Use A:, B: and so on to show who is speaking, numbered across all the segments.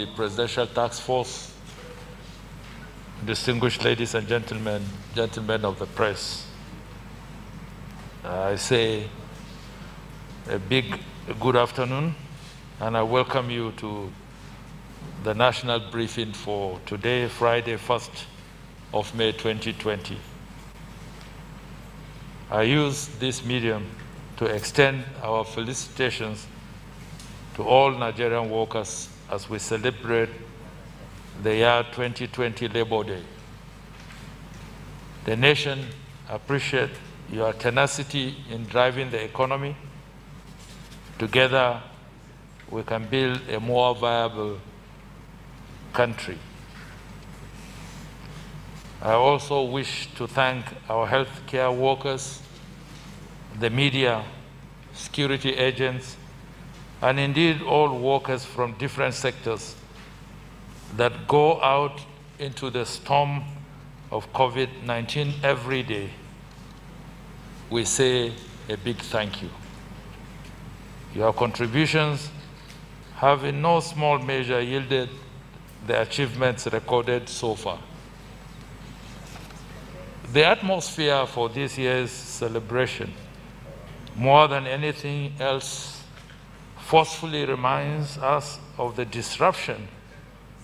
A: the Presidential Task Force, distinguished ladies and gentlemen, gentlemen of the press, I say a big good afternoon, and I welcome you to the national briefing for today, Friday, 1st of May 2020. I use this medium to extend our felicitations to all Nigerian workers as we celebrate the year 2020 Labor Day. The nation appreciates your tenacity in driving the economy. Together, we can build a more viable country. I also wish to thank our healthcare workers, the media, security agents, and indeed all workers from different sectors that go out into the storm of COVID-19 every day. We say a big thank you. Your contributions have in no small measure yielded the achievements recorded so far. The atmosphere for this year's celebration, more than anything else, forcefully reminds us of the disruption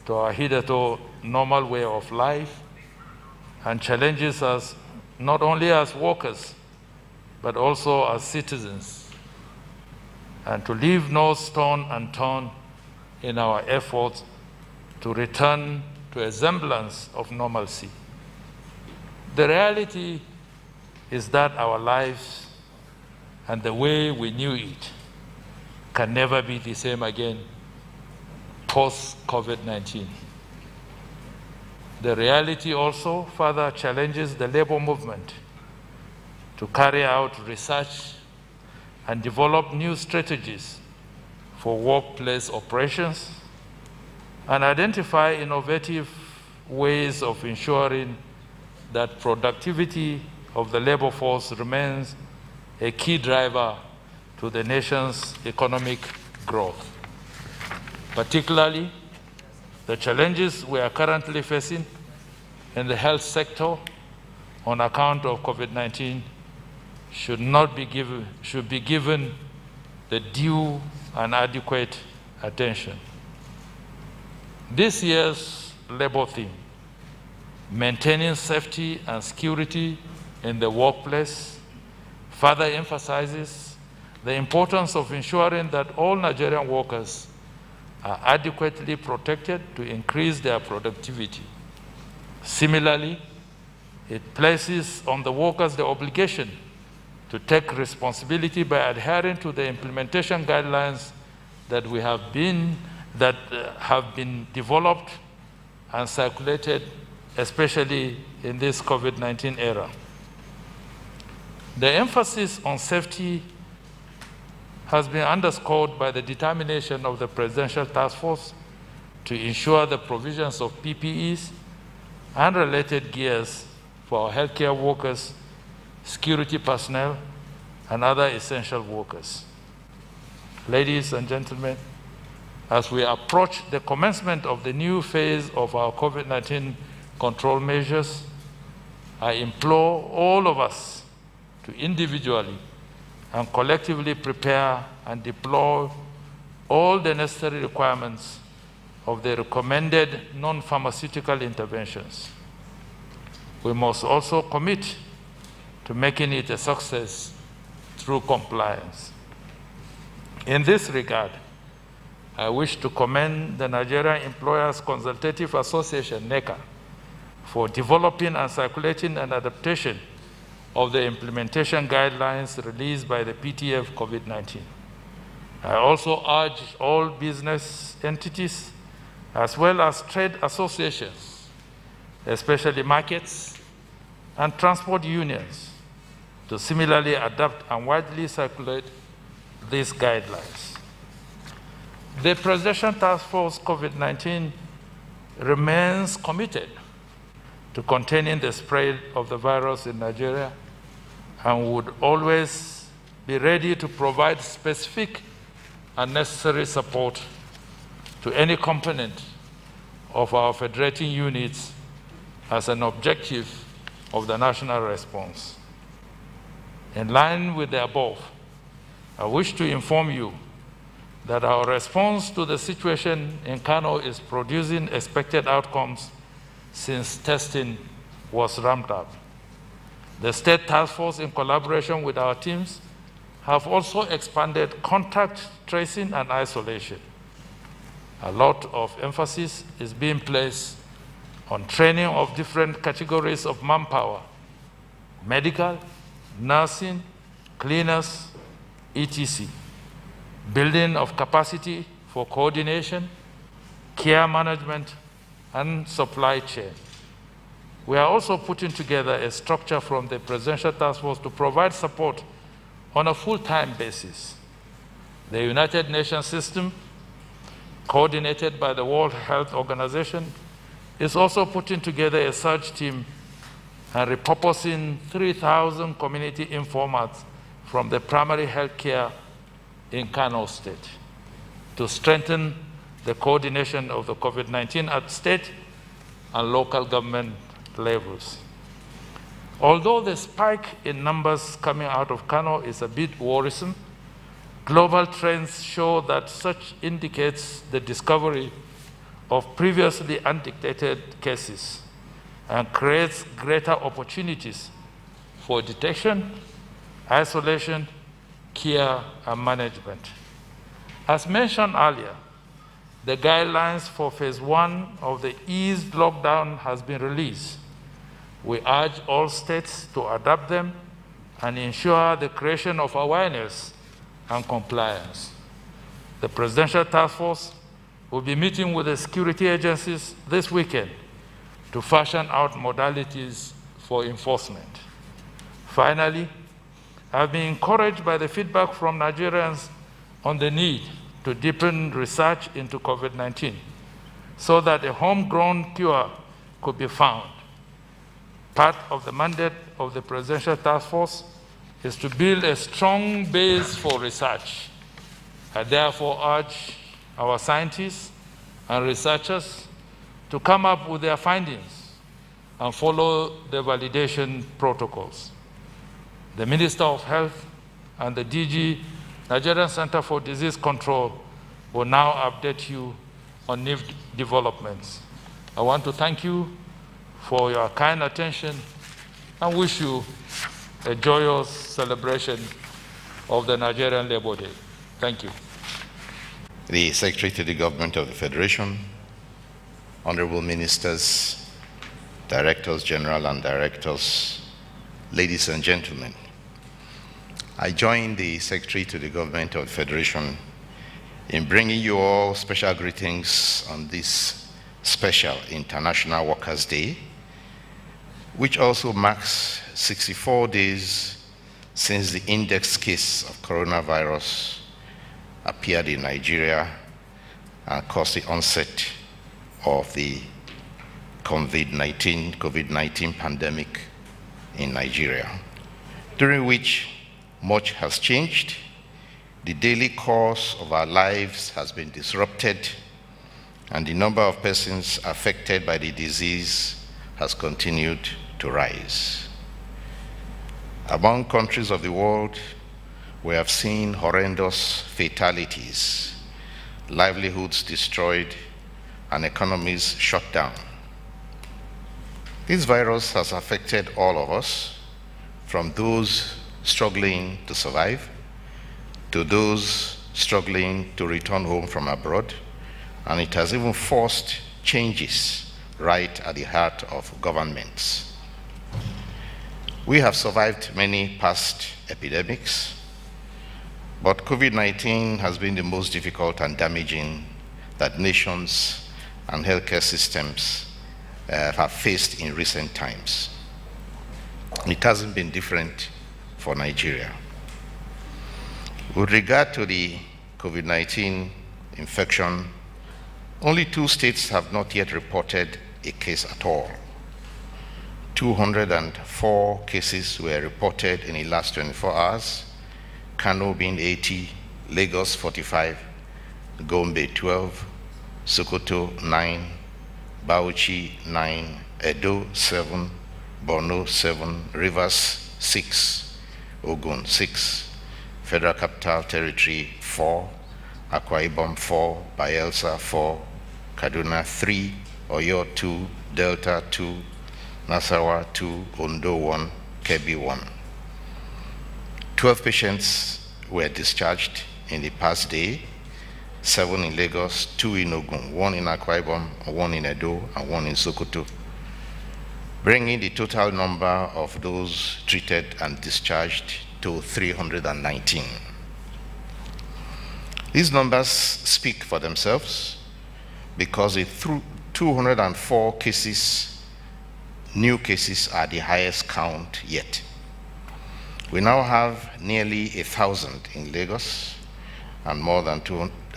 A: to our hitherto normal way of life and challenges us not only as workers, but also as citizens, and to leave no stone unturned in our efforts to return to a semblance of normalcy. The reality is that our lives and the way we knew it can never be the same again post-COVID-19. The reality also further challenges the labor movement to carry out research and develop new strategies for workplace operations and identify innovative ways of ensuring that productivity of the labor force remains a key driver to the nation's economic growth. Particularly, the challenges we are currently facing in the health sector on account of COVID-19 should be given the due and adequate attention. This year's labor theme, maintaining safety and security in the workplace, further emphasizes the importance of ensuring that all Nigerian workers are adequately protected to increase their productivity. Similarly, it places on the workers the obligation to take responsibility by adhering to the implementation guidelines that have been developed and circulated, especially in this COVID-19 era. The emphasis on safety has been underscored by the determination of the Presidential Task Force to ensure the provisions of PPEs and related gears for our healthcare workers, security personnel, and other essential workers. Ladies and gentlemen, as we approach the commencement of the new phase of our COVID-19 control measures, I implore all of us to individually and collectively prepare and deploy all the necessary requirements of the recommended non-pharmaceutical interventions. We must also commit to making it a success through compliance. In this regard, I wish to commend the Nigerian Employers Consultative Association, NECA, for developing and circulating an adaptation of the implementation guidelines released by the PTF COVID-19. I also urge all business entities as well as trade associations, especially markets and transport unions, to similarly adapt and widely circulate these guidelines. The Presidential Task Force COVID-19 remains committed to containing the spread of the virus in Nigeria and would always be ready to provide specific and necessary support to any component of our federating units as an objective of the national response. In line with the above, I wish to inform you that our response to the situation in Kano is producing expected outcomes since testing was ramped up. The State Task Force, in collaboration with our teams, have also expanded contact tracing and isolation. A lot of emphasis is being placed on training of different categories of manpower: medical, nursing, cleaners, etc. Building of capacity for coordination, care management, and supply chain. We are also putting together a structure from the Presidential Task Force to provide support on a full-time basis. The United Nations system, coordinated by the World Health Organization, is also putting together a search team and repurposing 3,000 community informants from the primary health care in Kano State to strengthen the coordination of the COVID-19 at state and local government levels. Although the spike in numbers coming out of Kano is a bit worrisome, global trends show that such indicates the discovery of previously undetected cases and creates greater opportunities for detection, isolation, care, and management. As mentioned earlier, the guidelines for phase 1 of the eased lockdown has been released. We urge all states to adopt them and ensure the creation of awareness and compliance. The Presidential Task Force will be meeting with the security agencies this weekend to fashion out modalities for enforcement. Finally, I've been encouraged by the feedback from Nigerians on the need to deepen research into COVID-19 so that a homegrown cure could be found. Part of the mandate of the Presidential Task Force is to build a strong base for research. I therefore urge our scientists and researchers to come up with their findings and follow the validation protocols. The Minister of Health and the DG, Nigerian Center for Disease Control, will now update you on new developments. I want to thank you for your kind attention and wish you a joyous celebration of the Nigerian Labour Day. Thank you.
B: The Secretary to the Government of the Federation, Honorable Ministers, Directors General and Directors, ladies and gentlemen, I join the Secretary to the Government of the Federation in bringing you all special greetings on this special International Workers' Day, which also marks 64 days since the index case of coronavirus appeared in Nigeria and caused the onset of the COVID-19 pandemic in Nigeria, during which much has changed. The daily course of our lives has been disrupted, and the number of persons affected by the disease has continued to rise. Among countries of the world, we have seen horrendous fatalities, livelihoods destroyed, and economies shut down. This virus has affected all of us, from those struggling to survive to those struggling to return home from abroad, and it has even forced changes right at the heart of governments. We have survived many past epidemics, but COVID-19 has been the most difficult and damaging that nations and healthcare systems have faced in recent times. It hasn't been different for Nigeria. With regard to the COVID-19 infection, only 2 states have not yet reported a case at all. 204 cases were reported in the last 24 hours, Kano being 80, Lagos 45, Gombe 12, Sokoto 9, Bauchi 9, Edo 7, Borno 7, Rivers 6, Ogun 6, Federal Capital Territory 4, Akwa Ibom 4, Bayelsa 4, Kaduna 3, Oyo 2, Delta 2, Nasarawa 2, Ondo 1, Kebbi 1. 12 patients were discharged in the past day, 7 in Lagos, 2 in Ogun, 1 in Akwa Ibom, 1 in Edo, and 1 in Sokoto, bringing the total number of those treated and discharged to 319. These numbers speak for themselves because the 204 cases, new cases, are the highest count yet. We now have nearly 1,000 in Lagos and more than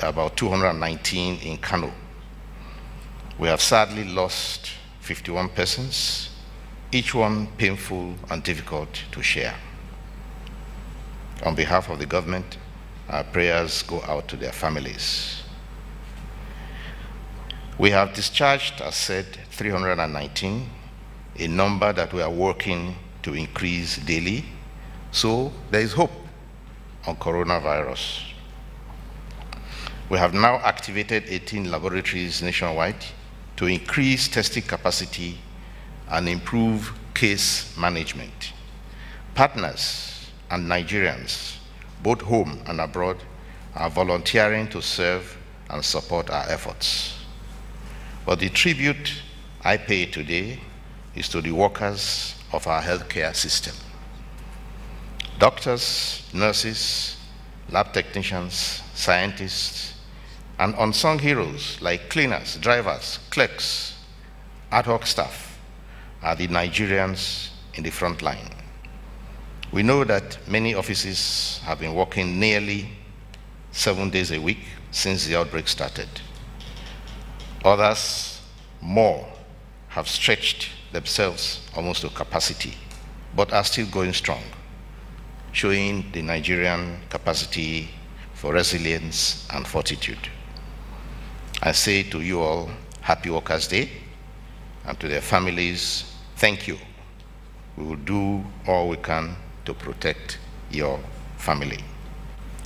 B: about 219 in Kano. We have sadly lost 51 persons, each one painful and difficult to share. On behalf of the government, our prayers go out to their families. We have discharged, as said, 319, a number that we are working to increase daily. So there is hope on coronavirus. We have now activated 18 laboratories nationwide to increase testing capacity and improve case management. Partners and Nigerians, both home and abroad, are volunteering to serve and support our efforts. But the tribute I pay today is to the workers of our healthcare system. Doctors, nurses, lab technicians, scientists, and unsung heroes like cleaners, drivers, clerks, ad hoc staff are the Nigerians in the front line. We know that many offices have been working nearly 7 days a week since the outbreak started. Others, more, have stretched themselves almost to capacity, but are still going strong, showing the Nigerian capacity for resilience and fortitude. I say to you all, Happy Workers' Day, and to their families, thank you. We will do all we can to protect your family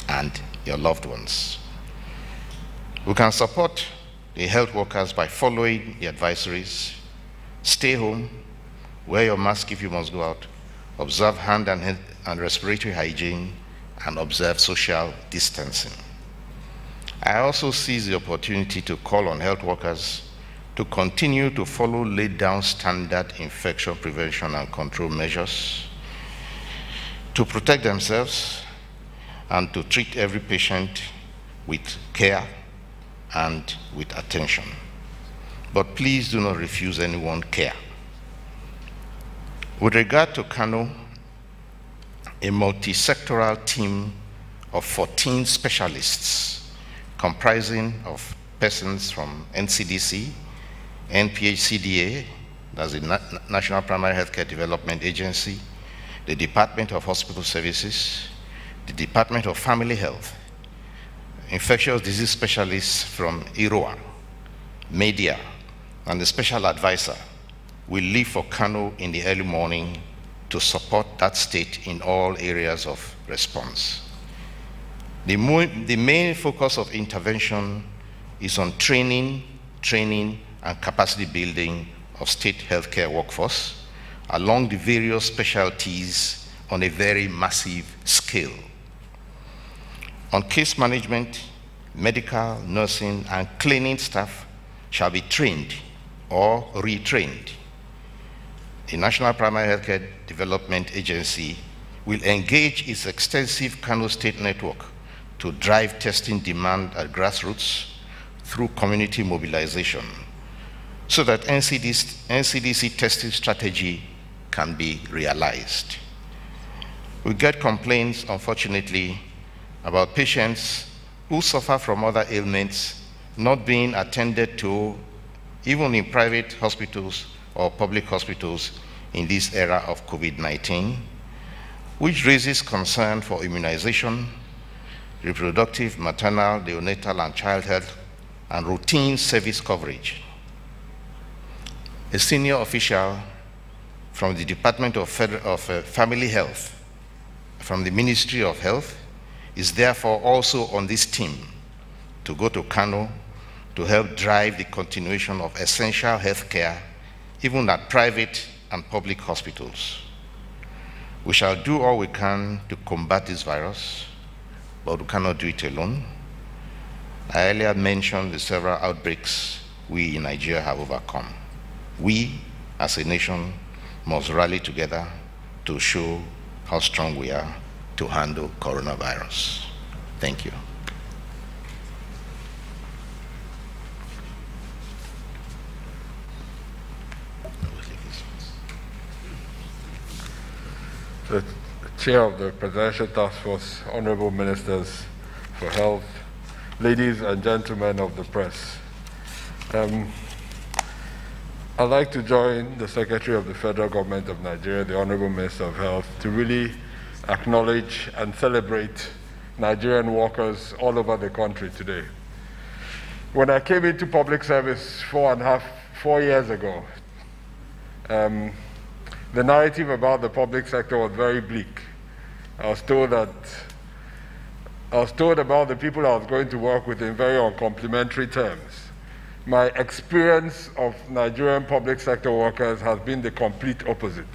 B: and your loved ones. We can support the health workers by following the advisories. Stay home, wear your mask if you must go out, observe hand and respiratory hygiene, and observe social distancing. I also seize the opportunity to call on health workers to continue to follow laid down standard infection prevention and control measures, to protect themselves, and to treat every patient with care and with attention. But please do not refuse anyone care. With regard to Kano, a multi-sectoral team of 14 specialists comprising of persons from NCDC, NPHCDA, that's the National Primary Healthcare Development Agency, the Department of Hospital Services, the Department of Family Health, infectious disease specialists from IROA, media, and the special advisor will leave for Kano in the early morning to support that state in all areas of response. The main focus of intervention is on training, and capacity building of state healthcare workforce along the various specialties on a very massive scale. On case management, medical, nursing, and cleaning staff shall be trained or retrained. The National Primary Healthcare Development Agency will engage its extensive Kano State network to drive testing demand at grassroots through community mobilization so that NCDC testing strategy can be realized. We get complaints, unfortunately, about patients who suffer from other ailments not being attended to even in private hospitals or public hospitals in this era of COVID-19, which raises concern for immunization, reproductive, maternal, neonatal, and child health, and routine service coverage. A senior official from the Department of Family Health, from the Ministry of Health, is therefore also on this team to go to Kano to help drive the continuation of essential health care, even at private and public hospitals. We shall do all we can to combat this virus, but we cannot do it alone. I earlier mentioned the several outbreaks we in Nigeria have overcome. We, as a nation, must rally together to show how strong we are to handle coronavirus. Thank you.
C: The Chair of the Presidential Task Force, Honorable Ministers for Health, ladies and gentlemen of the press. I'd like to join the Secretary of the Federal Government of Nigeria, the Honorable Minister of Health, to really acknowledge and celebrate Nigerian workers all over the country today. When I came into public service 4 years ago, the narrative about the public sector was very bleak. I was told about the people I was going to work with in very uncomplimentary terms. My experience of Nigerian public sector workers has been the complete opposite.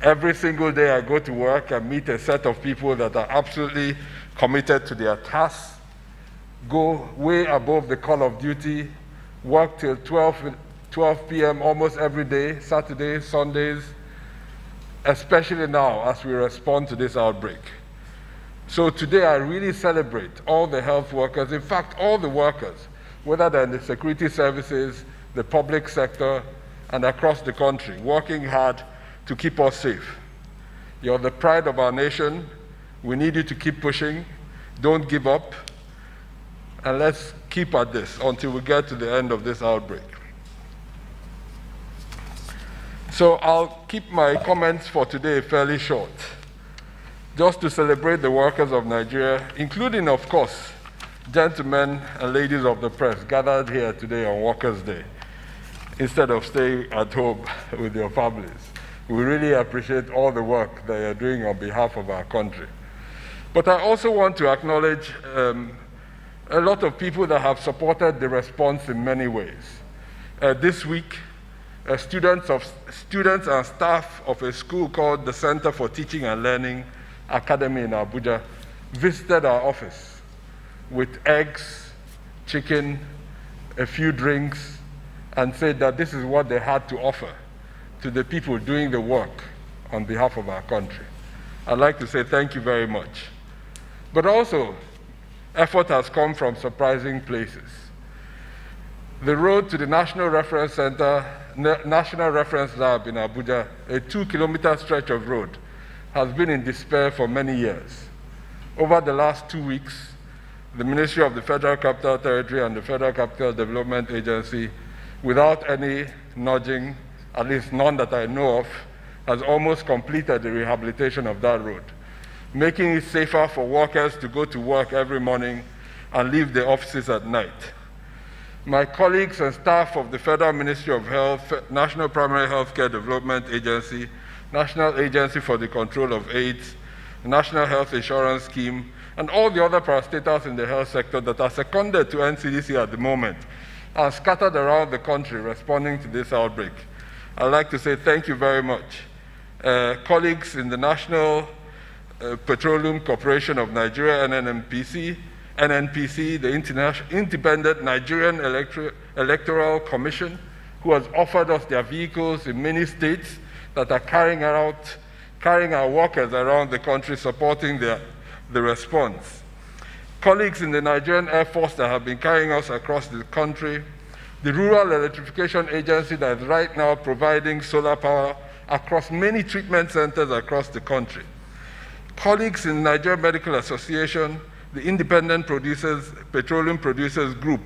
C: Every single day I go to work, I meet a set of people that are absolutely committed to their tasks, go way above the call of duty, work till 12 p.m. almost every day, Saturdays, Sundays, especially now as we respond to this outbreak. So today I really celebrate all the health workers, in fact all the workers, whether they're in the security services, the public sector, and across the country, working hard to keep us safe. You're the pride of our nation. We need you to keep pushing. Don't give up. And let's keep at this until we get to the end of this outbreak. So I'll keep my comments for today fairly short, just to celebrate the workers of Nigeria, including, of course, gentlemen and ladies of the press gathered here today on Workers' Day, instead of staying at home with your families. We really appreciate all the work that you're doing on behalf of our country. But I also want to acknowledge a lot of people that have supported the response in many ways. This week, students and staff of a school called the Center for Teaching and Learning Academy in Abuja visited our office with eggs, chicken, a few drinks, and said that this is what they had to offer to the people doing the work on behalf of our country. I'd like to say thank you very much. But also, effort has come from surprising places. The road to the National Reference Center, National Reference Lab in Abuja, a 2-kilometer stretch of road, has been in despair for many years. Over the last 2 weeks, the Ministry of the Federal Capital Territory and the Federal Capital Development Agency, without any nudging, at least none that I know of, has almost completed the rehabilitation of that road, making it safer for workers to go to work every morning and leave the offices at night. My colleagues and staff of the Federal Ministry of Health, National Primary Healthcare Development Agency, National Agency for the Control of AIDS, National Health Insurance Scheme, and all the other parastatals in the health sector that are seconded to NCDC at the moment are scattered around the country responding to this outbreak. I'd like to say thank you very much. Colleagues in the National Petroleum Corporation of Nigeria, NNPC, the Independent Nigerian Electoral Commission, who has offered us their vehicles in many states that are carrying our workers around the country, supporting the response. Colleagues in the Nigerian Air Force that have been carrying us across the country, the Rural Electrification Agency that is right now providing solar power across many treatment centers across the country. Colleagues in the Nigerian Medical Association, the Independent Petroleum Producers Group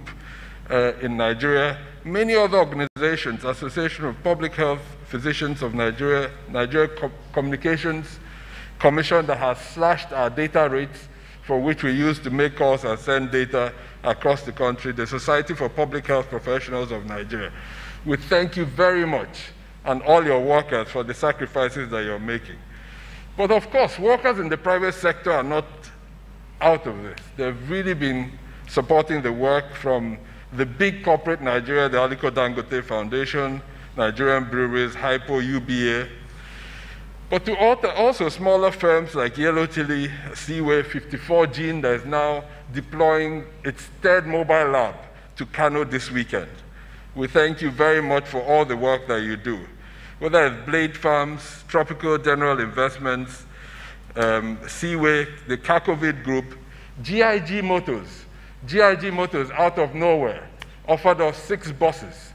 C: in Nigeria, many other organizations, Association of Public Health Physicians of Nigeria, Nigeria Communications Commission that has slashed our data rates for which we use to make calls and send data across the country, the Society for Public Health Professionals of Nigeria. We thank you very much and all your workers for the sacrifices that you're making. But of course, workers in the private sector are not out of this. They've really been supporting the work from the big corporate Nigeria, the Aliko Dangote Foundation, Nigerian Breweries, Hypo, UBA, but to also smaller firms like Yellow Chili, Seaway, 54 Gene that is now deploying its third mobile lab to Kano this weekend. We thank you very much for all the work that you do. Whether it's Blade Farms, Tropical General Investments, Seaway, the Kakovid Group, GIG Motors. GIG Motors, out of nowhere, offered us 6 buses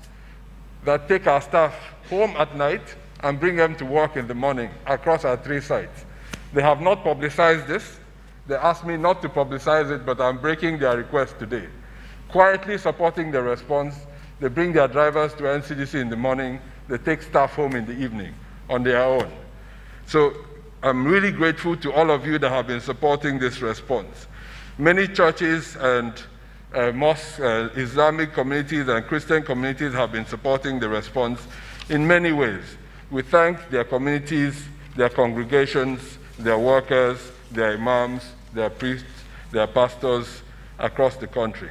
C: that take our staff home at night and bring them to work in the morning across our 3 sites. They have not publicized this. They asked me not to publicize it, but I'm breaking their request today. Quietly supporting the response, they bring their drivers to NCDC in the morning, they take staff home in the evening on their own. So I'm really grateful to all of you that have been supporting this response. Many churches and mosques, Islamic communities and Christian communities have been supporting the response in many ways. We thank their communities, their congregations, their workers, their imams, their priests, their pastors across the country.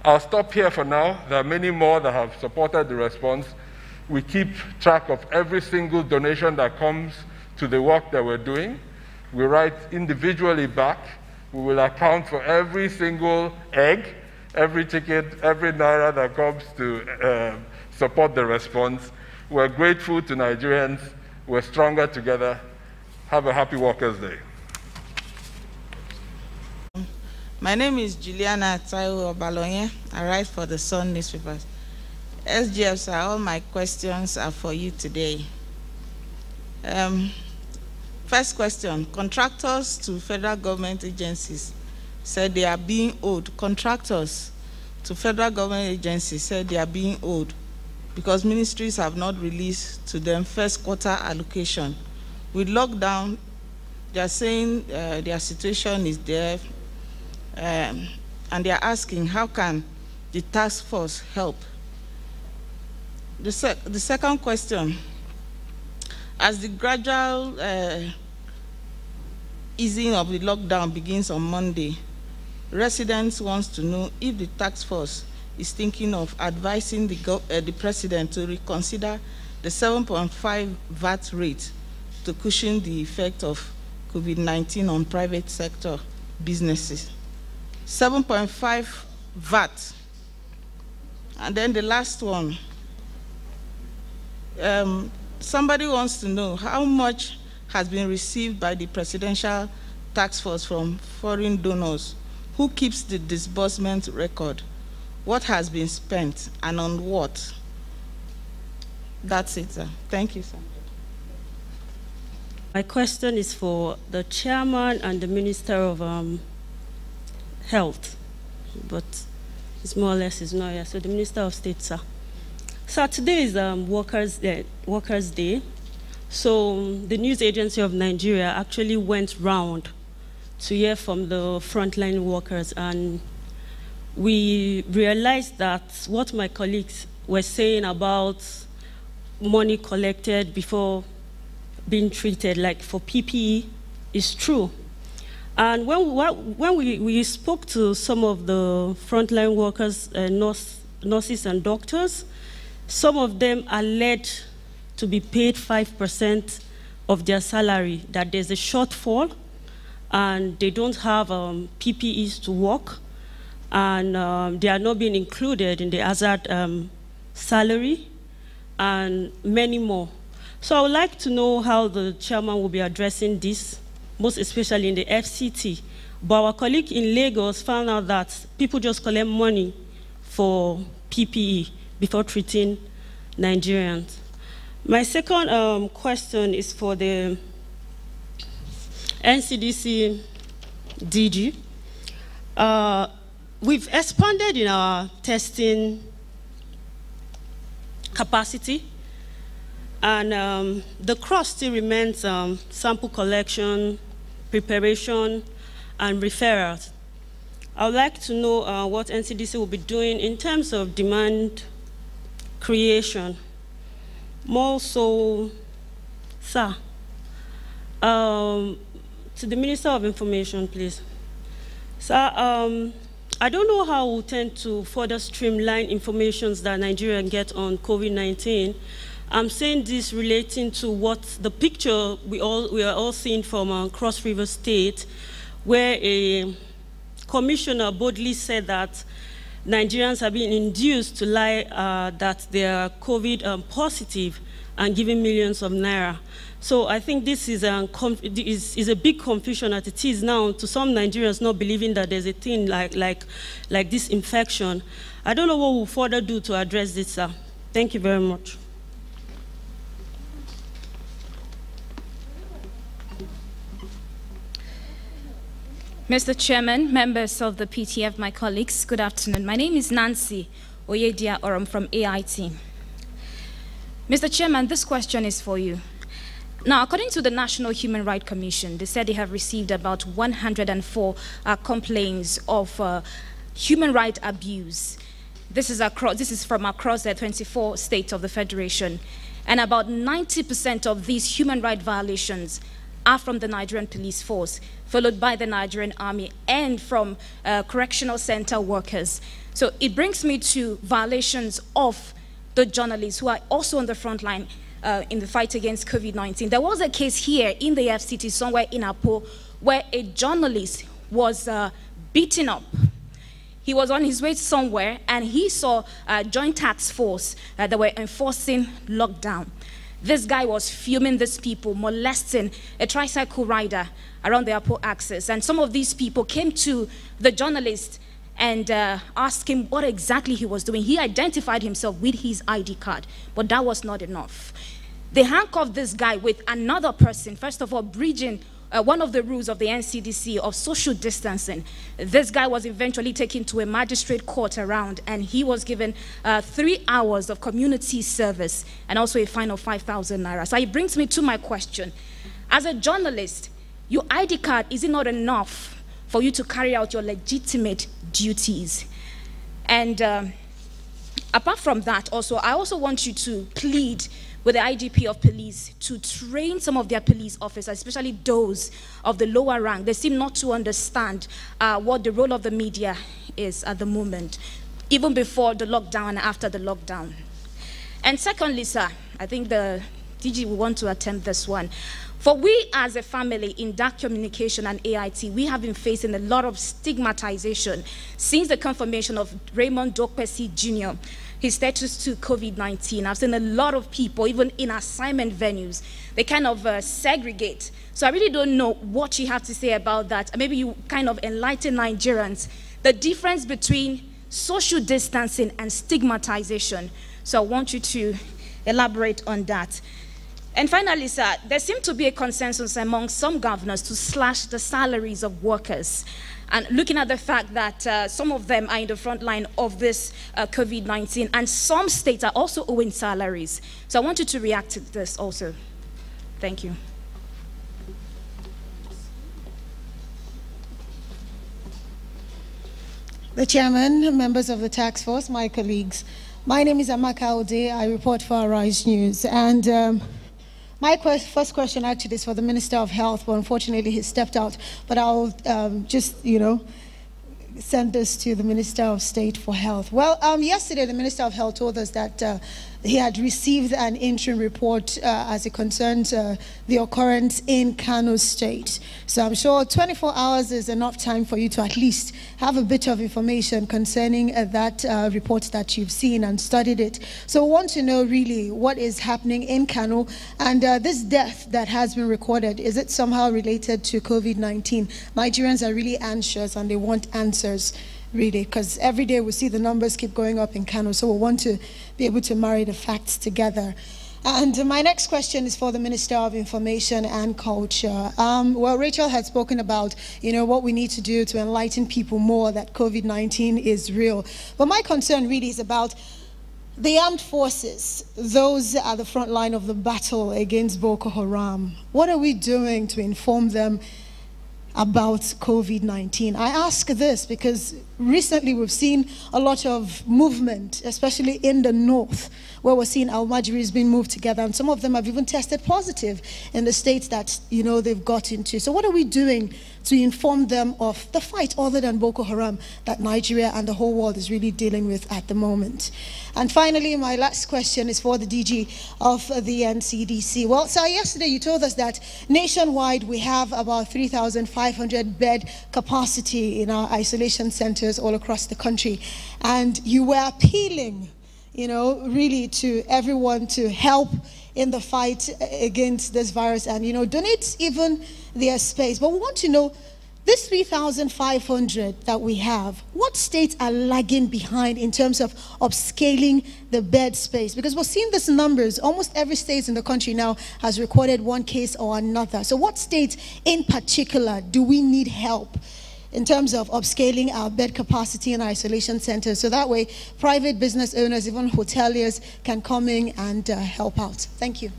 C: I'll stop here for now. There are many more that have supported the response. We keep track of every single donation that comes to the work that we're doing. We write individually back. We will account for every single egg, every ticket, every naira that comes to support the response. We're grateful to Nigerians. We're stronger together. Have a happy Workers' Day.
D: My name is Juliana Taiwo Obalonye. I write for the Sun newspapers. SGF, sir, all my questions are for you today. First question, contractors to federal government agencies said they are being owed. Contractors to federal government agencies said they are being owed because ministries have not released to them first quarter allocation. With lockdown, they are saying their situation is there, and they are asking how can the task force help? The second question, as the gradual easing of the lockdown begins on Monday, residents want to know if the task force is thinking of advising the president to reconsider the 7.5 VAT rate to cushion the effect of COVID-19 on private sector businesses. 7.5 VAT. And then the last one, somebody wants to know how much has been received by the presidential task force from foreign donors. Who keeps the disbursement record? What has been spent and on what? That's it, sir. Thank you, sir.
E: My question is for the chairman and the Minister of Health, but it's more or less is not here. So the Minister of State, sir. So today is Workers' Day. So the news agency of Nigeria actually went round to hear from the frontline workers, and we realized that what my colleagues were saying about money collected before being treated, like for PPE, is true. And when we spoke to some of the frontline workers, nurses and doctors, some of them are led to be paid 5% of their salary, that there's a shortfall, and they don't have PPEs to work, and they are not being included in the hazard salary, and many more. So I would like to know how the chairman will be addressing this, most especially in the FCT. But our colleague in Lagos found out that people just collect money for PPE before treating Nigerians. My second question is for the NCDC DG. We've expanded in our testing capacity, and the cross still remains sample collection, preparation, and referrals. I would like to know what NCDC will be doing in terms of demand creation. More so, sir, to the Minister of Information, please. Sir, I don't know how we tend to further streamline information that Nigerians get on COVID-19. I'm saying this relating to what the picture we are all seeing from Cross River State, where a commissioner boldly said that Nigerians have been induced to lie that they are COVID positive and giving millions of naira. So I think this is a big confusion as it is now to some Nigerians not believing that there's a thing like this infection. I don't know what we'll further do to address this, sir. Thank you very much.
F: Mr. Chairman, members of the PTF, my colleagues, good afternoon. My name is Nancy Oyedia Oram from AIT. Mr. Chairman, this question is for you. Now, according to the National Human Rights Commission, they said they have received about 104 complaints of human rights abuse. This is from across the 24 states of the Federation. And about 90% of these human rights violations are from the Nigerian police force, followed by the Nigerian army, and from correctional center workers. So it brings me to violations of the journalists who are also on the front line in the fight against COVID-19. There was a case here in the FCT, somewhere in Apo, where a journalist was beaten up. He was on his way somewhere, and he saw a joint task force that were enforcing lockdown. This guy was filming these people molesting a tricycle rider around the Apo axis. And some of these people came to the journalist and asked him what exactly he was doing. He identified himself with his ID card, but that was not enough. They handcuffed this guy with another person, first of all, breaching one of the rules of the NCDC of social distancing. This guy was eventually taken to a magistrate court around, and he was given 3 hours of community service and also a fine of 5,000 naira. So it brings me to my question. As a journalist, your ID card, is it not enough for you to carry out your legitimate duties? And apart from that, also, I also want you to plead with the IGP of police to train some of their police officers, especially those of the lower rank. They seem not to understand what the role of the media is at the moment, even before the lockdown and after the lockdown. And secondly, sir, I think the DG will want to attempt this one. For we as a family in Dark Communication and AIT, we have been facing a lot of stigmatization since the confirmation of Raymond Dokpesi Jr., his status to COVID-19. I've seen a lot of people, even in assignment venues, they kind of segregate. So I really don't know what you have to say about that. Maybe you kind of enlighten Nigerians the difference between social distancing and stigmatization. So I want you to elaborate on that. And finally, sir, there seems to be a consensus among some governors to slash the salaries of workers. And looking at the fact that some of them are in the front line of this COVID-19, and some states are also owing salaries. So I want you to react to this also. Thank you.
G: The chairman, members of the task force, my colleagues. My name is Amaka Ode. I report for Arise News. And my first question actually is for the Minister of Health, but unfortunately he stepped out. But I'll just, send this to the Minister of State for Health. Well, yesterday the Minister of Health told us that he had received an interim report as it concerns the occurrence in Kano State. So I'm sure 24 hours is enough time for you to at least have a bit of information concerning that report that you've seen and studied it. So we want to know really what is happening in Kano, and this death that has been recorded, is it somehow related to COVID-19? Nigerians are really anxious and they want answers, really, because every day we see the numbers keep going up in Kano, so we want to be able to marry the facts together. And my next question is for the Minister of Information and Culture. Well, Rachel had spoken about, what we need to do to enlighten people more that COVID-19 is real. But my concern really is about the armed forces, those at the front line of the battle against Boko Haram. What are we doing to inform them about COVID-19? I ask this because recently we've seen a lot of movement, especially in the north, where we're seeing Almajiris being moved together, and some of them have even tested positive in the states that, they've got into. So what are we doing to inform them of the fight other than Boko Haram that Nigeria and the whole world is really dealing with at the moment? And finally, my last question is for the DG of the NCDC. Well, sir, yesterday you told us that nationwide we have about 3,500 bed capacity in our isolation centers all across the country. And you were appealing, really to everyone to help in the fight against this virus and, donate even their space. But we want to know, this 3,500 that we have, what states are lagging behind in terms of upscaling the bed space? Because we're seeing these numbers. Almost every state in the country now has recorded one case or another. So what states in particular do we need help in terms of upscaling our bed capacity in isolation centers, so that way private business owners, even hoteliers, can come in and help out? Thank you.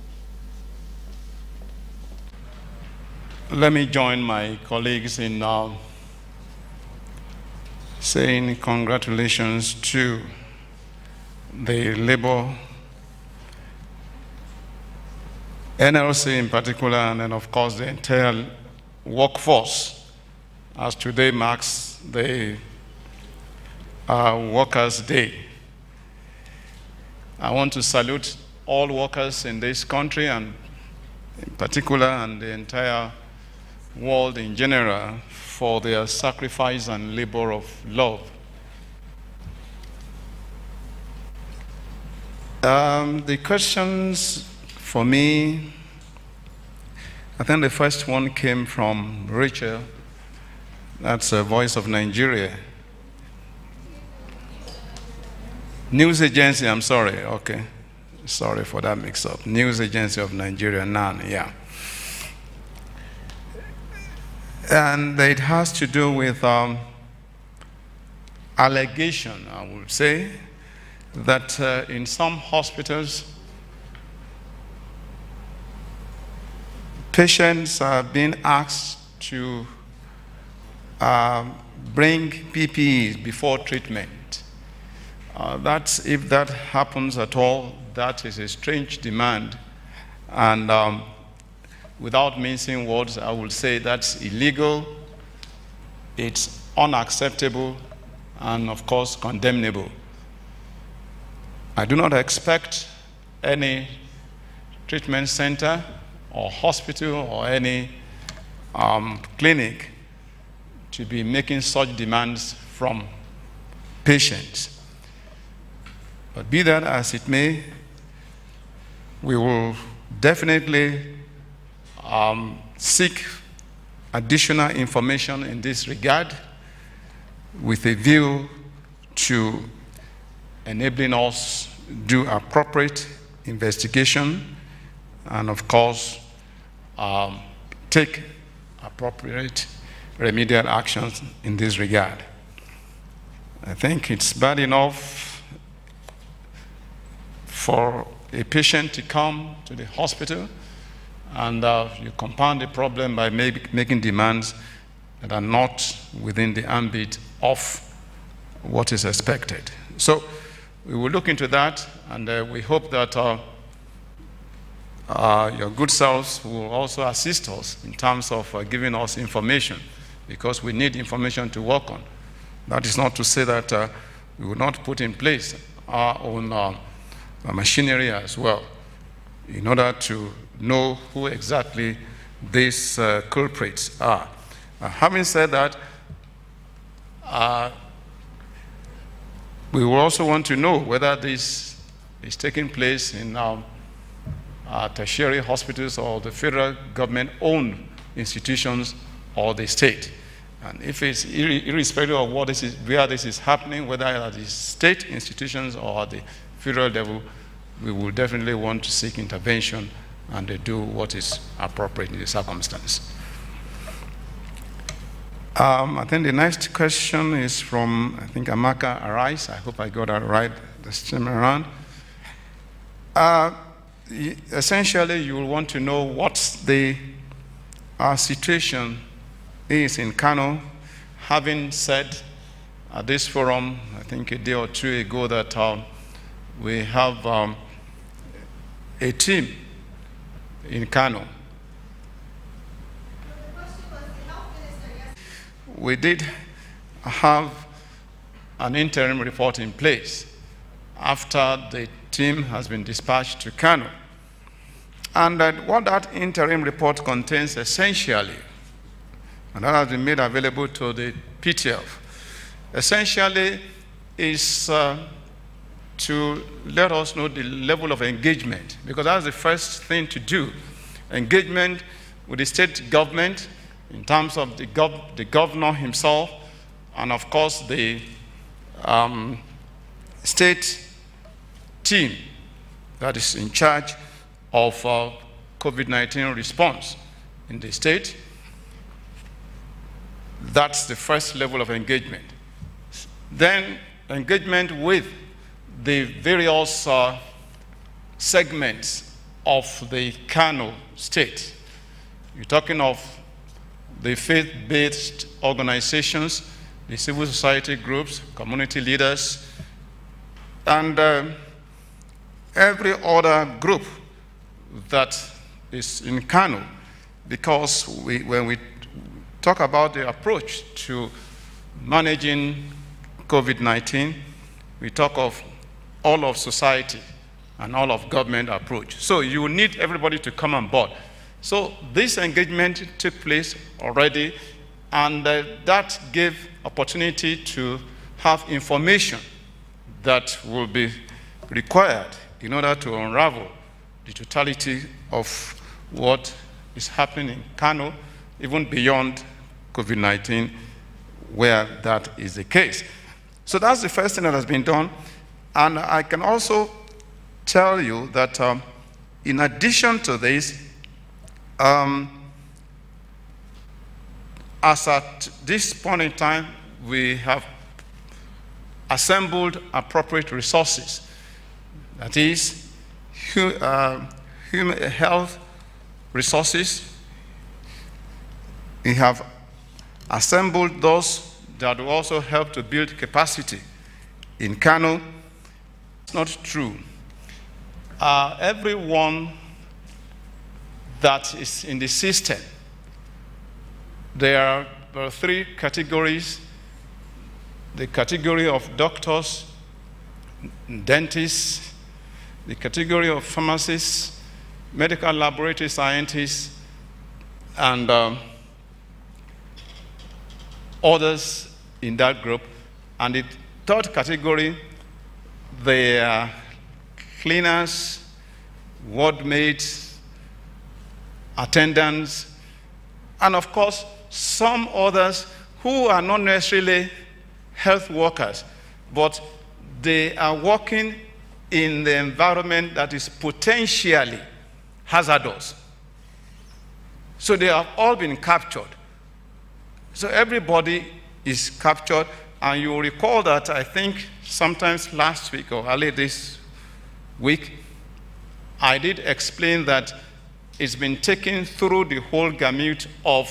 H: Let me join my colleagues in saying congratulations to the Labour, NLC in particular, and then of course the entire workforce, as today marks the Workers' Day. I want to salute all workers in this country, and in particular, and the entire world in general, for their sacrifice and labor of love. The questions for me, I think the first one came from Rachel. That's a Voice of Nigeria. News Agency, I'm sorry, okay. Sorry for that mix-up. News Agency of Nigeria, NAN, yeah. And it has to do with allegation, I would say, that in some hospitals, patients are being asked to bring PPEs before treatment. If that happens at all, that is a strange demand. And without mincing words, I will say that's illegal, it's unacceptable, and of course condemnable. I do not expect any treatment center or hospital or any clinic to be making such demands from patients. But be that as it may, we will definitely seek additional information in this regard with a view to enabling us do appropriate investigation and, of course, take appropriate remedial actions in this regard. I think it's bad enough for a patient to come to the hospital and you compound the problem by making demands that are not within the ambit of what is expected. So we will look into that, and we hope that your good selves will also assist us in terms of giving us information, because we need information to work on. That is not to say that we will not put in place our own machinery as well, in order to know who exactly these culprits are. Having said that, we will also want to know whether this is taking place in tertiary hospitals or the federal government-owned institutions or the state. And if it's irrespective of what where this is happening, whether at the state institutions or at the federal level, we will definitely want to seek intervention and do what is appropriate in the circumstance. I think the next question is from, I think, Amaka Arise. I hope I got that right this time around. Essentially, you will want to know what the situation is in Kano, having said at this forum, I think a day or two ago, that we have a team in Kano. We did have an interim report in place after the team has been dispatched to Kano. And what that interim report contains essentially, and that has been made available to the PTF, essentially is to let us know the level of engagement, because that's the first thing to do. Engagement with the state government in terms of the governor himself, and of course the state team that is in charge of COVID-19 response in the state. That's the first level of engagement. Then engagement with the various segments of the Kano state. You're talking of the faith-based organizations, the civil society groups, community leaders, and every other group that is in Kano, because when we talk about the approach to managing COVID-19, we talk of all of society and all of government approach. So you need everybody to come on board. So this engagement took place already, and that gave opportunity to have information that will be required in order to unravel the totality of what is happening in Kano, even beyond COVID-19, where that is the case. So that's the first thing that has been done. And I can also tell you that in addition to this, as at this point in time, we have assembled appropriate resources. That is, human health resources. We have assembled those that will also help to build capacity in Kano. It's not true. Everyone that is in the system, there are three categories: the category of doctors, dentists, the category of pharmacists, medical laboratory scientists, and others in that group. And the third category, the cleaners, ward maids, attendants, and of course, some others who are not necessarily health workers, but they are working in the environment that is potentially hazardous. So they have all been captured. So everybody is captured, and you will recall that I think sometimes last week or early this week, I did explain that it's been taken through the whole gamut of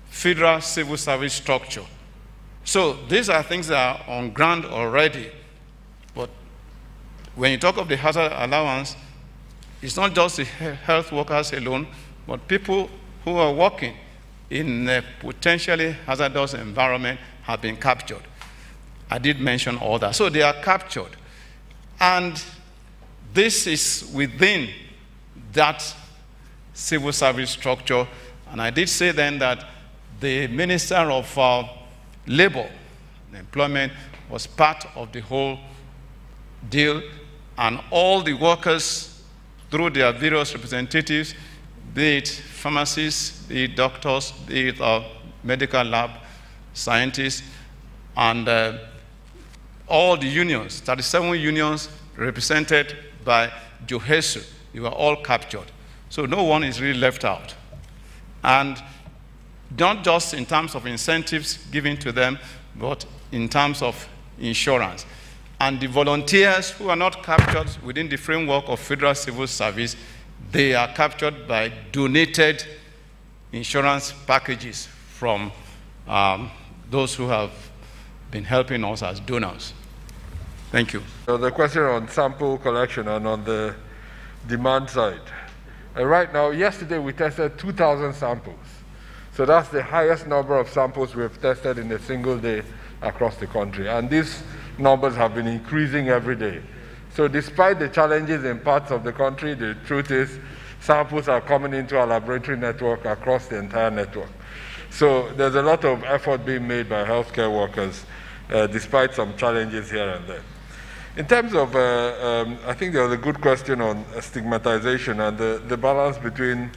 H: federal civil service structure. So these are things that are on ground already. But when you talk of the hazard allowance, it's not just the health workers alone, but people who are working in a potentially hazardous environment have been captured. I did mention all that. So they are captured. And this is within that civil service structure. And I did say then that the Minister of Labor and Employment was part of the whole deal, and all the workers through their various representatives, be it pharmacists, be it doctors, be it medical lab scientists, and all the unions, 37 unions represented by Johesu, they were all captured. So no one is really left out. And not just in terms of incentives given to them, but in terms of insurance. And the volunteers who are not captured within the framework of federal civil service, they are captured by donated insurance packages from those who have been helping us as donors. Thank you.
C: So the question on sample collection and on the demand side. Right now, yesterday we tested 2,000 samples. So that's the highest number of samples we've tested in a single day across the country. And these numbers have been increasing every day. So despite the challenges in parts of the country, the truth is samples are coming into our laboratory network across the entire network. So there's a lot of effort being made by healthcare workers despite some challenges here and there. In terms of, I think there was a good question on stigmatization and the balance between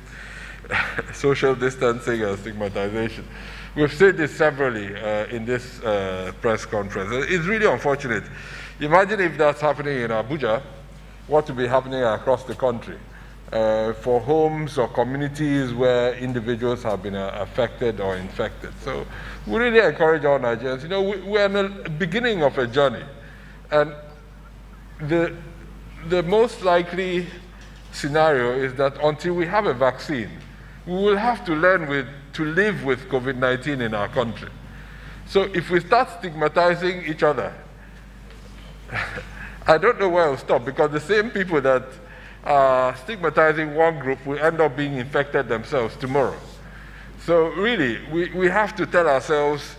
C: social distancing and stigmatization. We've said this severally in this press conference. It's really unfortunate. Imagine if that's happening in Abuja, what would be happening across the country for homes or communities where individuals have been affected or infected. So we really encourage all Nigerians. You know, we're in the beginning of a journey. And the most likely scenario is that until we have a vaccine, we will have to learn to live with COVID-19 in our country. So if we start stigmatizing each other, I don't know where it'll stop, because the same people that are stigmatizing one group will end up being infected themselves tomorrow. So really, we have to tell ourselves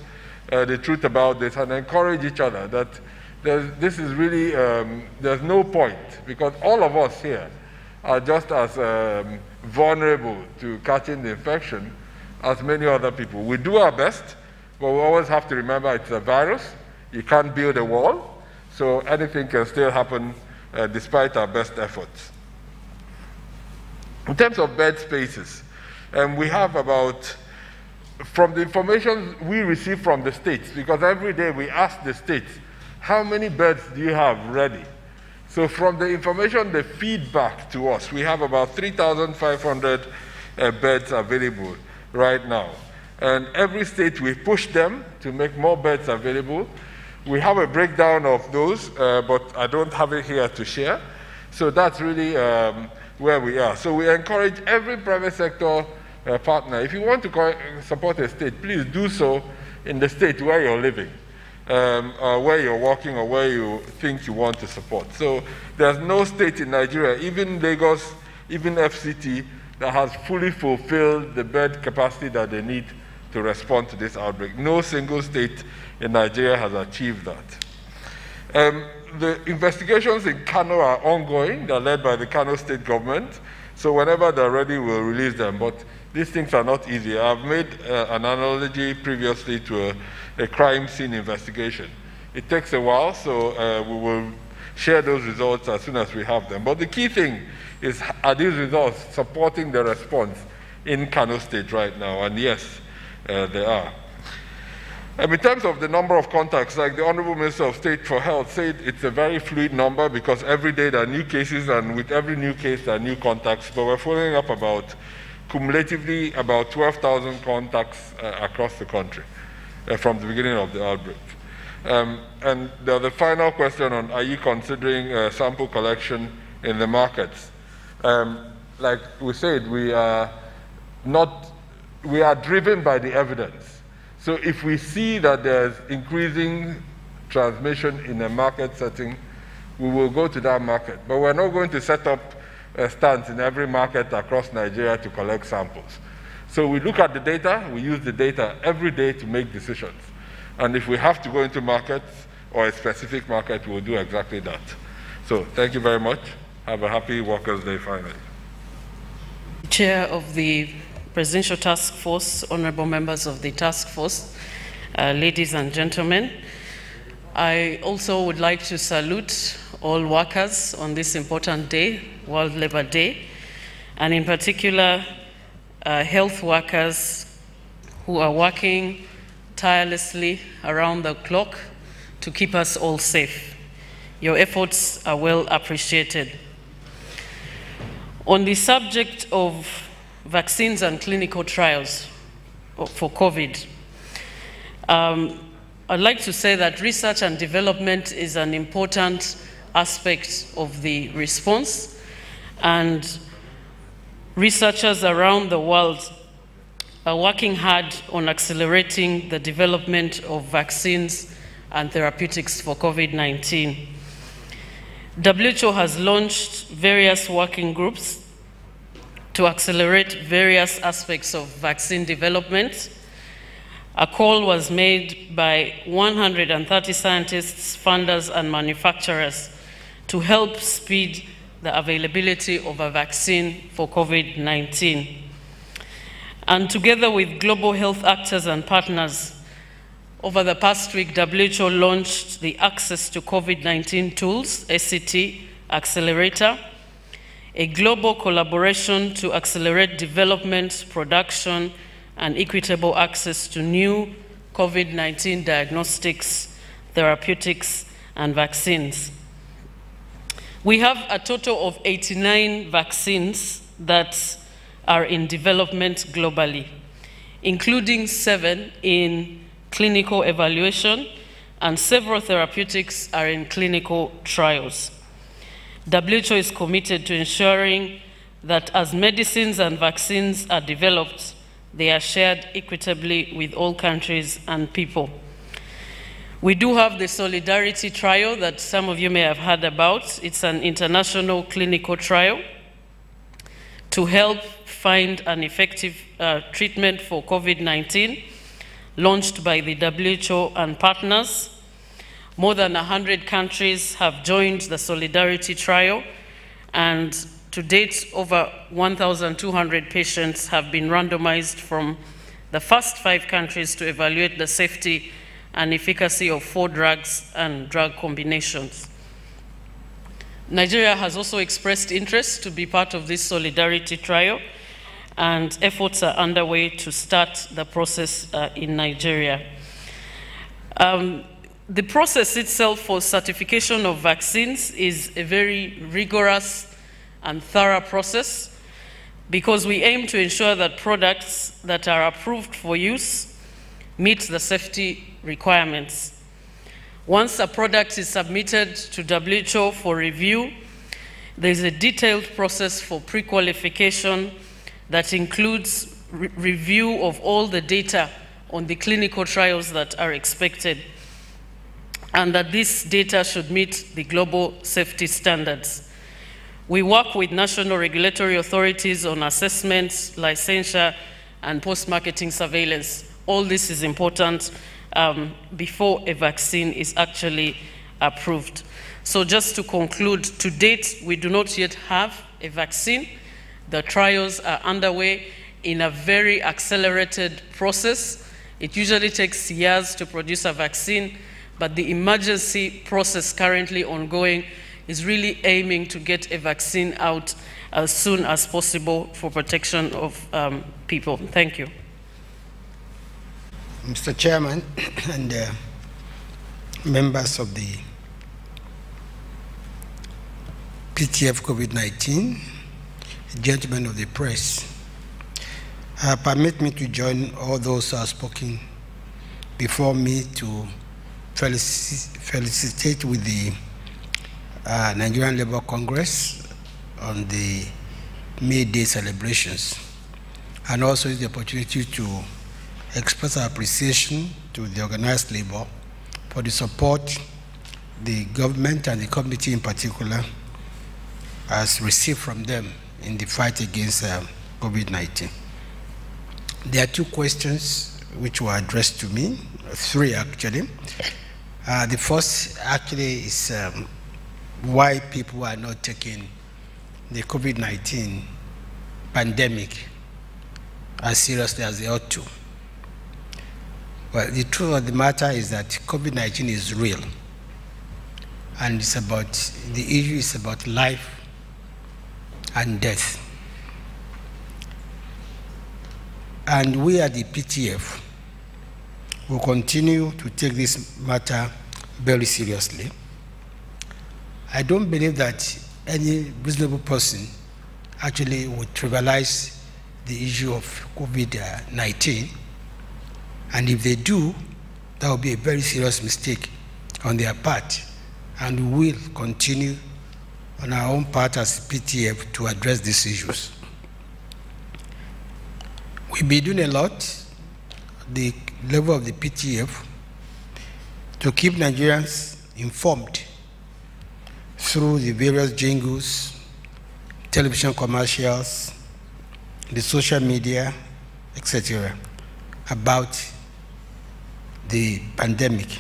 C: the truth about this and encourage each other that this is really, there's no point, because all of us here are just as vulnerable to catching the infection as many other people. We do our best, but we always have to remember it's a virus. You can't build a wall, so anything can still happen despite our best efforts. In terms of bed spaces, we have about, from the information we receive from the states, because every day we ask the states, how many beds do you have ready? So from the information they feed back to us, we have about 3,500 beds available right now. And every state we push them to make more beds available. We have a breakdown of those, but I don't have it here to share. So that's really where we are. So we encourage every private sector partner, if you want to support a state, please do so in the state where you're living. Where you're working or where you think you want to support. So there's no state in Nigeria, even Lagos, even FCT, that has fully fulfilled the bed capacity that they need to respond to this outbreak. No single state in Nigeria has achieved that. The investigations in Kano are ongoing. They're led by the Kano state government. So whenever they're ready, we'll release them. But these things are not easy. I've made an analogy previously to a crime scene investigation. It takes a while, so we will share those results as soon as we have them. But the key thing is, are these results supporting the response in Kano State right now? And yes, they are. In terms of the number of contacts, like the Honorable Minister of State for Health said, it's a very fluid number because every day there are new cases, and with every new case there are new contacts. But we're following up cumulatively about 12,000 contacts across the country from the beginning of the outbreak. And the final question on, are you considering sample collection in the markets? Like we said, we are driven by the evidence. So if we see that there's increasing transmission in a market setting, we will go to that market. But we're not going to set up stands in every market across Nigeria to collect samples. So we look at the data, we use the data every day to make decisions. And if we have to go into markets or a specific market, we'll do exactly that. So thank you very much. Have a happy Workers' Day finally.
I: Chair of the Presidential Task Force, honorable members of the task force, ladies and gentlemen, I also would like to salute all workers on this important day, World Labor Day, and in particular, health workers who are working tirelessly around the clock to keep us all safe. Your efforts are well appreciated. On the subject of vaccines and clinical trials for COVID, I'd like to say that research and development is an important aspect of the response, and researchers around the world are working hard on accelerating the development of vaccines and therapeutics for COVID-19. WHO has launched various working groups to accelerate various aspects of vaccine development. A call was made by 130 scientists, funders, and manufacturers to help speed the availability of a vaccine for COVID-19. And together with global health actors and partners, over the past week, WHO launched the Access to COVID-19 Tools, ACT Accelerator, a global collaboration to accelerate development, production, and equitable access to new COVID-19 diagnostics, therapeutics, and vaccines. We have a total of 89 vaccines that are in development globally, including 7 in clinical evaluation, and several therapeutics are in clinical trials. WHO is committed to ensuring that as medicines and vaccines are developed, they are shared equitably with all countries and people. We do have the Solidarity Trial that some of you may have heard about. It's an international clinical trial to help find an effective treatment for COVID-19, launched by the WHO and partners. More than 100 countries have joined the Solidarity Trial, and to date, over 1,200 patients have been randomized from the first 5 countries to evaluate the safety and efficacy of 4 drugs and drug combinations. Nigeria has also expressed interest to be part of this Solidarity Trial, and efforts are underway to start the process in Nigeria. The process itself for certification of vaccines is a very rigorous and thorough process, because we aim to ensure that products that are approved for use meet the safety requirements. Once a product is submitted to WHO for review, there is a detailed process for pre-qualification that includes review of all the data on the clinical trials that are expected, and that this data should meet the global safety standards. We work with national regulatory authorities on assessments, licensure, and post-marketing surveillance. All this is important before a vaccine is actually approved. So just to conclude, to date, we do not yet have a vaccine. The trials are underway in a very accelerated process. It usually takes years to produce a vaccine, but the emergency process currently ongoing is really aiming to get a vaccine out as soon as possible for protection of people. Thank you.
J: Mr. Chairman and members of the PTF COVID-19, gentlemen of the press, permit me to join all those who have spoken before me to felicitate with the Nigerian Labour Congress on the May Day celebrations, and also use the opportunity to express our appreciation to the organized labor for the support the government and the committee in particular has received from them in the fight against COVID-19. There are 2 questions which were addressed to me, 3 actually. The first actually is why people are not taking the COVID-19 pandemic as seriously as they ought to. Well, the truth of the matter is that COVID-19 is real, and it's about, the issue is about life and death. And we at the PTF will continue to take this matter very seriously. I don't believe that any reasonable person actually would trivialize the issue of COVID-19. And if they do, that will be a very serious mistake on their part. And we will continue on our own part as PTF to address these issues. We've been doing a lot, the level of the PTF, to keep Nigerians informed through the various jingles, television commercials, the social media, etc., about the pandemic.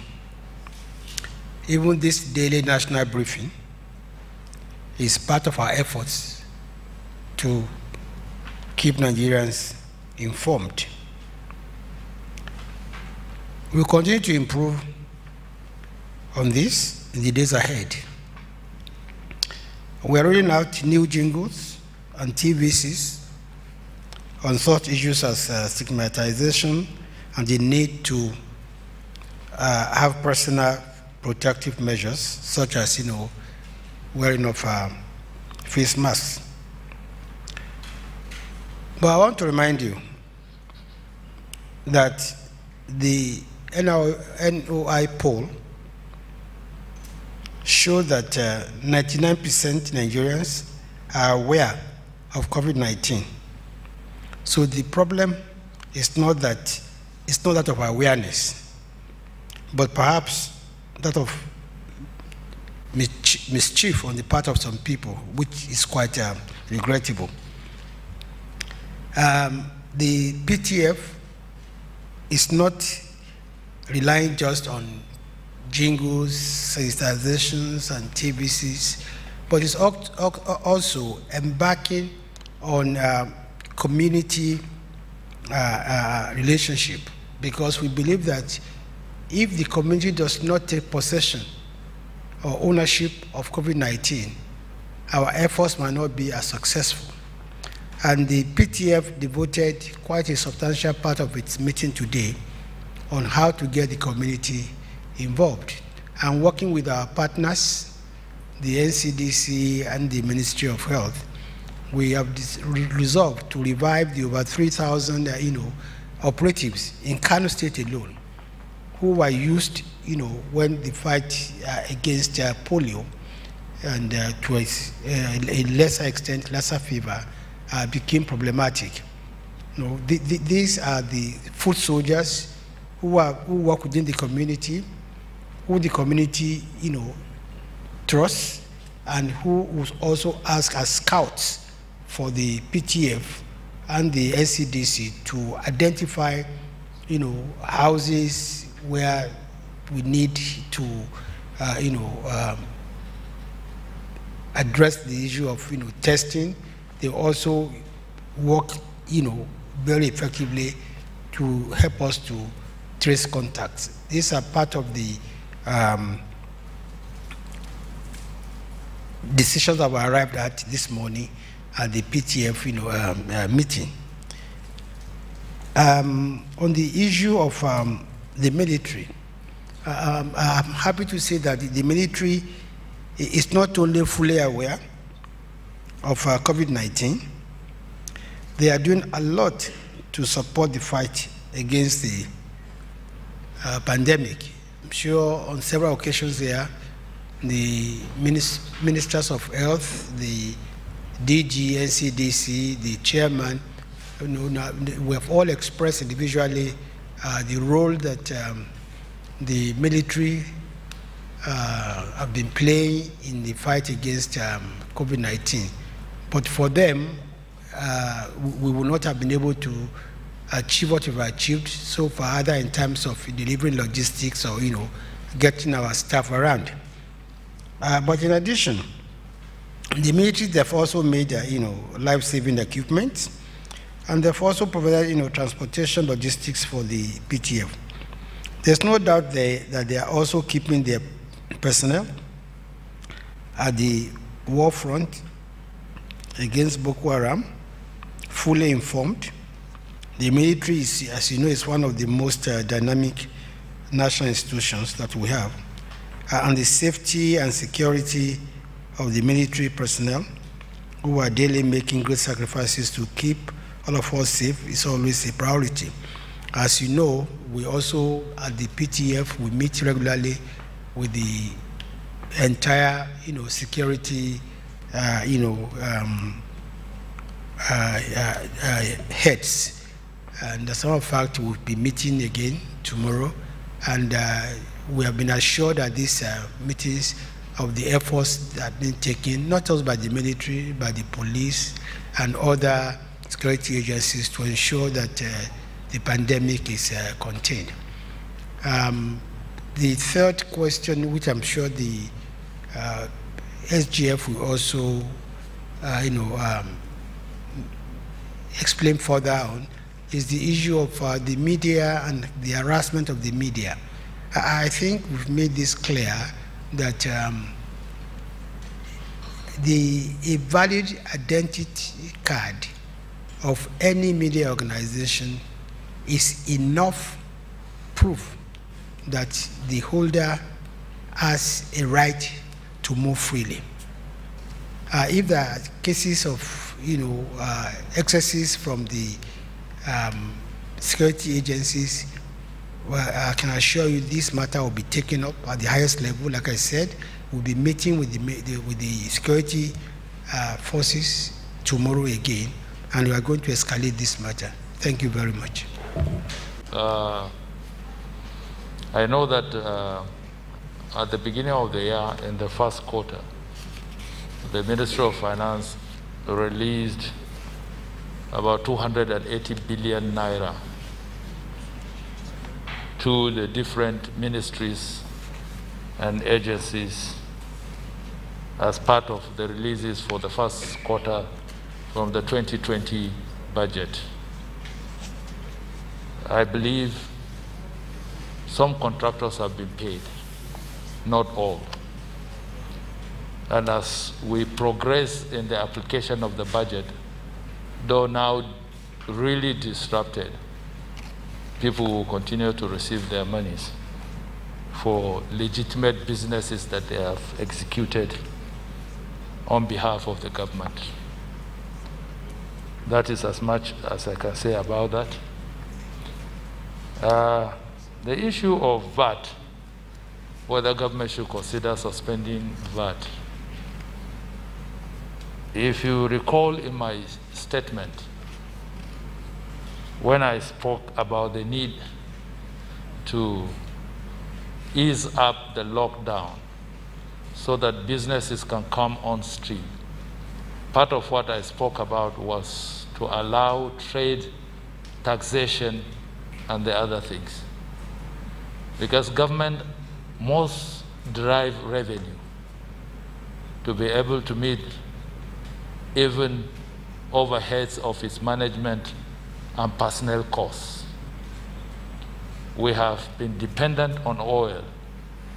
J: Even this daily national briefing is part of our efforts to keep Nigerians informed. We'll continue to improve on this in the days ahead. We're rolling out new jingles and TVCs on such issues as stigmatization and the need to have personal protective measures, such as, wearing of face masks. But I want to remind you that the NOI poll showed that 99% Nigerians are aware of COVID-19. So the problem is not that of awareness, but perhaps that of mischief on the part of some people, which is quite regrettable. The PTF is not relying just on jingles, sensitizations, and TVCs, but it's also embarking on community relationship, because we believe that if the community does not take possession or ownership of COVID-19, our efforts might not be as successful. And the PTF devoted quite a substantial part of its meeting today on how to get the community involved. And working with our partners, the NCDC and the Ministry of Health, we have resolved to revive the over 3,000 operatives in Kano State alone, who were used when the fight against polio and to a lesser extent, Lassa fever, became problematic. These are the foot soldiers who work within the community, who the community trusts, and who also ask as scouts for the PTF and the NCDC to identify houses where we need to address the issue of testing. They also work very effectively to help us to trace contacts. These are part of the decisions that were arrived at this morning at the PTF meeting. On the issue of the military, I'm happy to say that the military is not only fully aware of COVID-19, they are doing a lot to support the fight against the pandemic. I'm sure on several occasions there, the ministers of health, the DG, NCDC, the chairman, we have all expressed individually the role that the military have been playing in the fight against COVID-19. But for them, we would not have been able to achieve what we've achieved so far, either in terms of delivering logistics or getting our staff around. But in addition, the military, they've also made life-saving equipment, and they've also provided transportation logistics for the PTF. There's no doubt that they are also keeping their personnel at the war front against Boko Haram fully informed. The military is, as you know, is one of the most dynamic national institutions that we have. And the safety and security of the military personnel, who are daily making great sacrifices to keep all of us safe, is always a priority. As you know, we also, at the PTF, we meet regularly with the entire, security, heads. And as a matter of fact, we'll be meeting again tomorrow And we have been assured that these meetings of the efforts that have been taken, not just by the military, by the police and other security agencies to ensure that the pandemic is contained. The third question, which I'm sure the SGF will also explain further on, is the issue of the media and the harassment of the media. I think we've made this clear that a valid identity card of any media organization is enough proof that the holder has a right to move freely. If there are cases of excesses from the security agencies, well, I can assure you this matter will be taken up at the highest level. Like I said, we'll be meeting with the security forces tomorrow again, and we are going to escalate this matter. Thank you very much.
A: I know that at the beginning of the year, in the first quarter, the Ministry of Finance released about 280 billion naira to the different ministries and agencies as part of the releases for the first quarter from the 2020 budget. I believe some contractors have been paid, not all. And as we progress in the application of the budget, though now really disrupted, people will continue to receive their monies for legitimate businesses that they have executed on behalf of the government. That is as much as I can say about that. The issue of VAT, whether government should consider suspending VAT. If you recall in my statement, when I spoke about the need to ease up the lockdown so that businesses can come on stream, part of what I spoke about was to allow trade, taxation, and the other things. Because government must derive revenue to be able to meet even overheads of its management and personnel costs. We have been dependent on oil,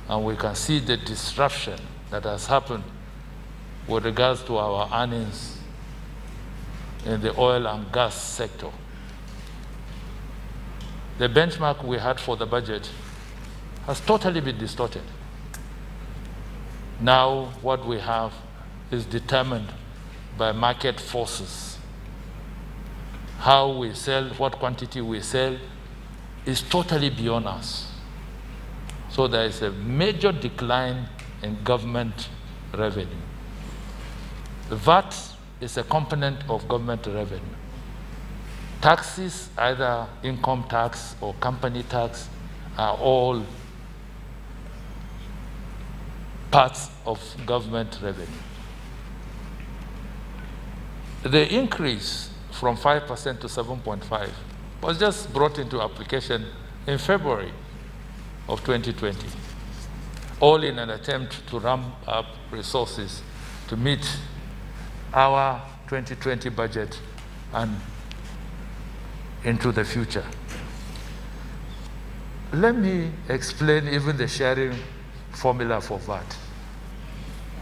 A: and we can see the disruption that has happened with regards to our earnings in the oil and gas sector. The benchmark we had for the budget has totally been distorted. Now what we have is determined by market forces. How we sell, what quantity we sell is totally beyond us. So there is a major decline in government revenue. The VAT is a component of government revenue. Taxes, either income tax or company tax, are all parts of government revenue. The increase from 5% to 7.5 was just brought into application in February of 2020, all in an attempt to ramp up resources to meet our 2020 budget and into the future. Let me explain even the sharing formula for VAT.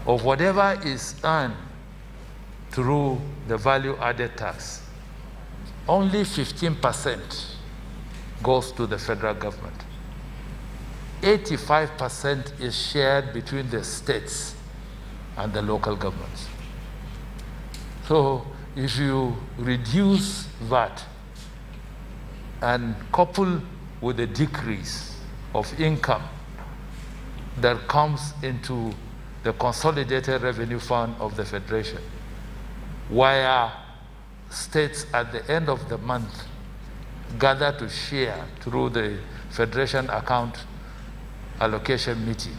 A: Of whatever is earned through the value-added tax, only 15% goes to the federal government. 85% is shared between the states and the local governments. So if you reduce VAT and couple with a decrease of income that comes into the consolidated revenue fund of the Federation, where states at the end of the month gather to share through the Federation account allocation meeting,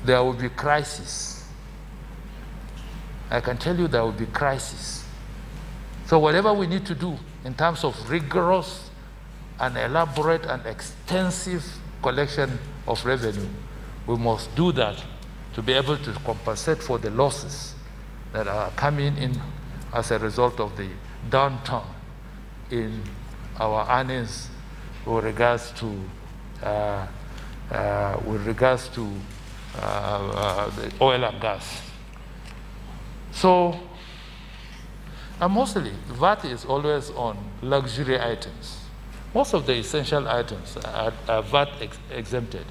A: there will be crisis. I can tell you there will be crisis. So whatever we need to do in terms of rigorous and elaborate and extensive collection of revenue, we must do that to be able to compensate for the losses that are coming in as a result of the downturn in our earnings with regards to the oil and gas. So, and mostly, VAT is always on luxury items. Most of the essential items are VAT exempted.